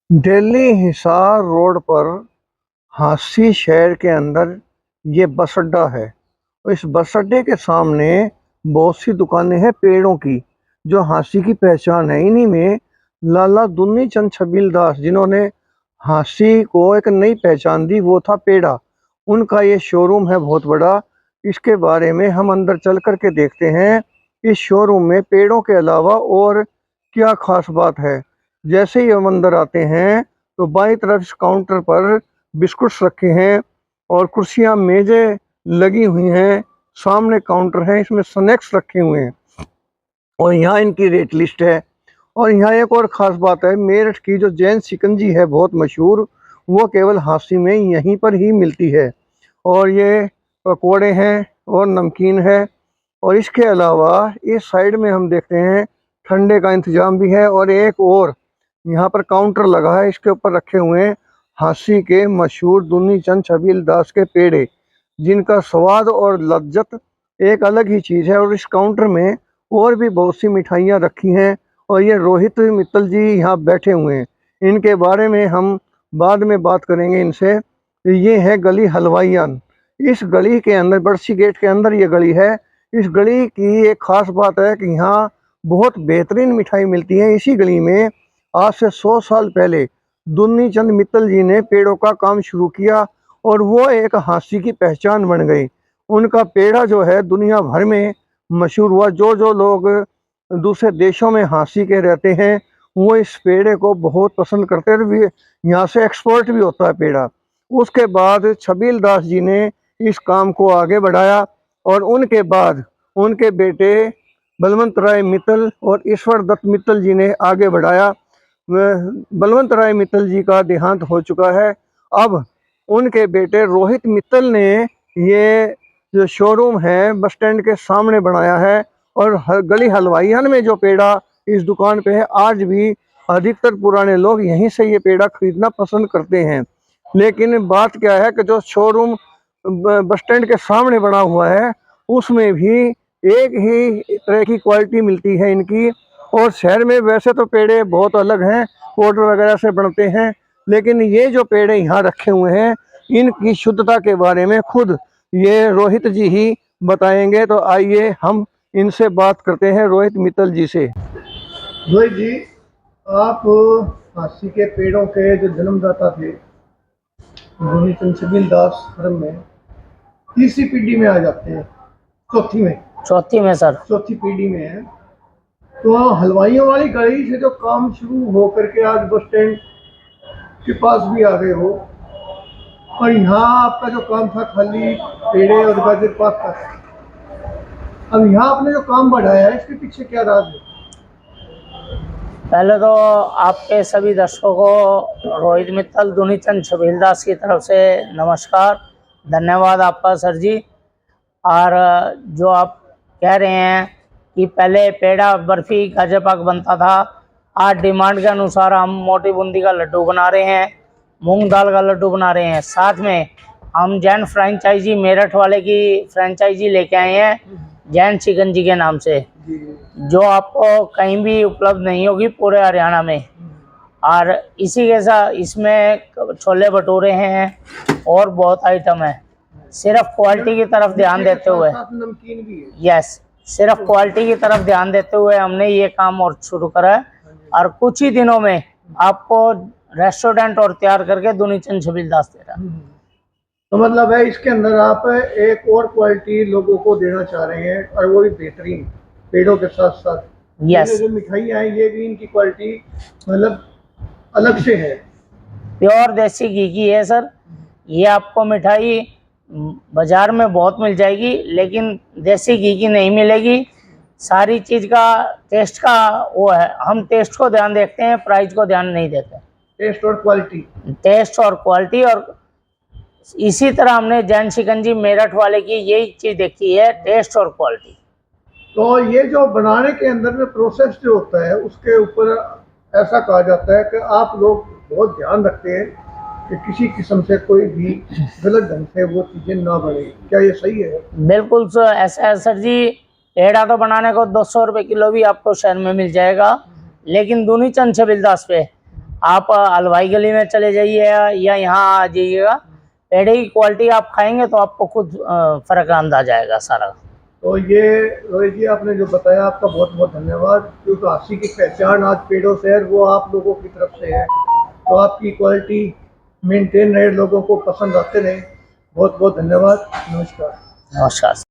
Delhi Hisar road पर हांसी शहर के अंदर ये बस अड्डा है। इस बस अड्डे के सामने बहुत सी दुकानें हैं पेड़ों की, जो हांसी की पहचान है। इन्हीं में लाला दुन्नी चंद छबील दास, जिन्होंने हांसी को एक नई पहचान दी, वो था पेड़ा। उनका ये शोरूम है बहुत बड़ा। इसके बारे में हम अंदर चल कर के देखते हैं। इस शोरूम में पेड़ों के अलावा और क्या खास बात है। जैसे ही हम अंदर आते हैं तो बाईं तरफ इस काउंटर पर बिस्कुट्स रखे हैं और कुर्सियां मेजें लगी हुई हैं। सामने काउंटर है, इसमें स्नैक्स रखे हुए हैं और यहाँ इनकी रेट लिस्ट है। और यहाँ एक और ख़ास बात है, मेरठ की जो जैन शिकंजी है बहुत मशहूर, वो केवल हांसी में यहीं पर ही मिलती है। और ये पकोड़े हैं और नमकीन है। और इसके अलावा इस साइड में हम देखते हैं ठंडे का इंतज़ाम भी है। और एक और यहाँ पर काउंटर लगा है, इसके ऊपर रखे हुए हैं हांसी के मशहूर दुन्नी चंद छबील दास के पेड़े, जिनका स्वाद और लज्जत एक अलग ही चीज़ है। और इस काउंटर में और भी बहुत सी मिठाइयाँ रखी हैं। और ये रोहित मित्तल जी यहाँ बैठे हुए हैं, इनके बारे में हम बाद में बात करेंगे इनसे। ये है गली हलवाईयान। इस गली के अंदर, बड़सी गेट के अंदर ये गली है। इस गली की एक ख़ास बात है कि यहाँ बहुत बेहतरीन मिठाई मिलती है। इसी गली में आज से 100 साल पहले दुन्नी चंद मित्तल जी ने पेड़ों का काम शुरू किया और वो एक हांसी की पहचान बन गई। उनका पेड़ा जो है दुनिया भर में मशहूर हुआ। जो जो लोग दूसरे देशों में हांसी के रहते हैं, वो इस पेड़े को बहुत पसंद करते हैं। भी यहाँ से एक्सपोर्ट भी होता है पेड़ा। उसके बाद छबील दास जी ने इस काम को आगे बढ़ाया और उनके बाद उनके बेटे बलवंत राय मित्तल और ईश्वर दत्त मित्तल जी ने आगे बढ़ाया। बलवंत राय मित्तल जी का देहांत हो चुका है। अब उनके बेटे रोहित मित्तल ने ये जो शोरूम है बस स्टैंड के सामने बनाया है। और गली हलवाईयान में जो पेड़ा इस दुकान पे है, आज भी अधिकतर पुराने लोग यहीं से ये पेड़ा खरीदना पसंद करते हैं। लेकिन बात क्या है कि जो शोरूम बस स्टैंड के सामने बना हुआ है, उसमें भी एक ही तरह की क्वालिटी मिलती है इनकी। और शहर में वैसे तो पेड़े बहुत अलग हैं, पाउडर वगैरह से बनते हैं, लेकिन ये जो पेड़े यहाँ रखे हुए हैं, इनकी शुद्धता के बारे में खुद ये रोहित जी ही बताएंगे। तो आइए हम इनसे बात करते हैं, रोहित मित्तल जी से। रोहित जी, आप हांसी के पेड़ों के जो जन्मदाता थे, दुन्नी चंद छबील दास फर्म में तीसरी पीढ़ी में आ जाते हैं, चौथी में सर। चौथी पीढ़ी में है। तो हलवाइयों वाली गली से जो काम शुरू हो करके आज बस स्टैंड के पास भी आ गए हो, और यहाँ आपका जो काम था खाली पेड़े और गाजर पाक का, अब यहाँ आपने जो काम बढ़ाया है, इसके पीछे क्या राज है? पहले तो आपके सभी दर्शकों को रोहित मित्तल दुन्नी चंद छबील दास की तरफ से नमस्कार, धन्यवाद आपका सर जी। और जो आप कह रहे हैं कि पहले पेड़ा बर्फी गाजर पाक बनता था, आज डिमांड के अनुसार हम मोटी बूंदी का लड्डू बना रहे हैं, मूंग दाल का लड्डू बना रहे हैं। साथ में हम जैन फ्रेंचाइजी मेरठ वाले की फ्रेंचाइजी लेके आए हैं, जैन शिकंजी के नाम से, जो आपको कहीं भी उपलब्ध नहीं होगी पूरे हरियाणा में। और इसी के साथ इसमें छोले भटूरे हैं और बहुत आइटम है। सिर्फ क्वालिटी की तरफ ध्यान देते हुए, नमकीन भी है। यस, सिर्फ क्वालिटी की तरफ ध्यान देते हुए हमने ये काम और शुरू करा है। और कुछ ही दिनों में आपको रेस्टोरेंट और तैयार करके दुन्नी चंद छबील दास दे रहा। तो मतलब है इसके अंदर आप एक और क्वालिटी लोगों को देना चाह रहे हैं, और वो भी बेहतरीन पेड़ों के साथ साथ। यस, जो मिठाइयाँ हैं ये भी इनकी क्वालिटी मतलब अलग से है। प्योर देसी घी की है सर। ये आपको मिठाई बाजार में बहुत मिल जाएगी, लेकिन देसी घी की नहीं मिलेगी। सारी चीज का टेस्ट का वो है, हम टेस्ट को ध्यान देखते हैं, प्राइस को ध्यान नहीं देते। टेस्ट और क्वालिटी, टेस्ट और क्वालिटी। और इसी तरह हमने जैन शिकंजी मेरठ वाले की यही चीज देखी है, टेस्ट और क्वालिटी। तो ये जो बनाने के अंदर में प्रोसेस जो होता है, उसके ऊपर ऐसा कहा जाता है कि आप लोग बहुत ध्यान रखते हैं कि किसी किस्म से कोई भी गलत ढंग से वो चीज़ें ना बने। क्या ये सही है? बिल्कुल सर, ऐसा है सर जी। पेड़ा तो बनाने को 200 रुपये किलो भी आपको शहर में मिल जाएगा, लेकिन दुन्नी चंद छबील दास पे आप हलवाई गली में चले जाइए या यहाँ आ जाइएगा, पेड़े की क्वालिटी आप खाएंगे तो आपको खुद फर्क अंदाज आएगा सारा। तो ये रोहित जी आपने जो बताया आपका बहुत बहुत धन्यवाद, क्योंकि हांसी की पहचान आज पेड़ों से है वो आप लोगों की तरफ से है। तो आपकी क्वालिटी मेंटेन रहे, लोगों को पसंद आते रहे। बहुत बहुत धन्यवाद। नमस्कार। नमस्कार।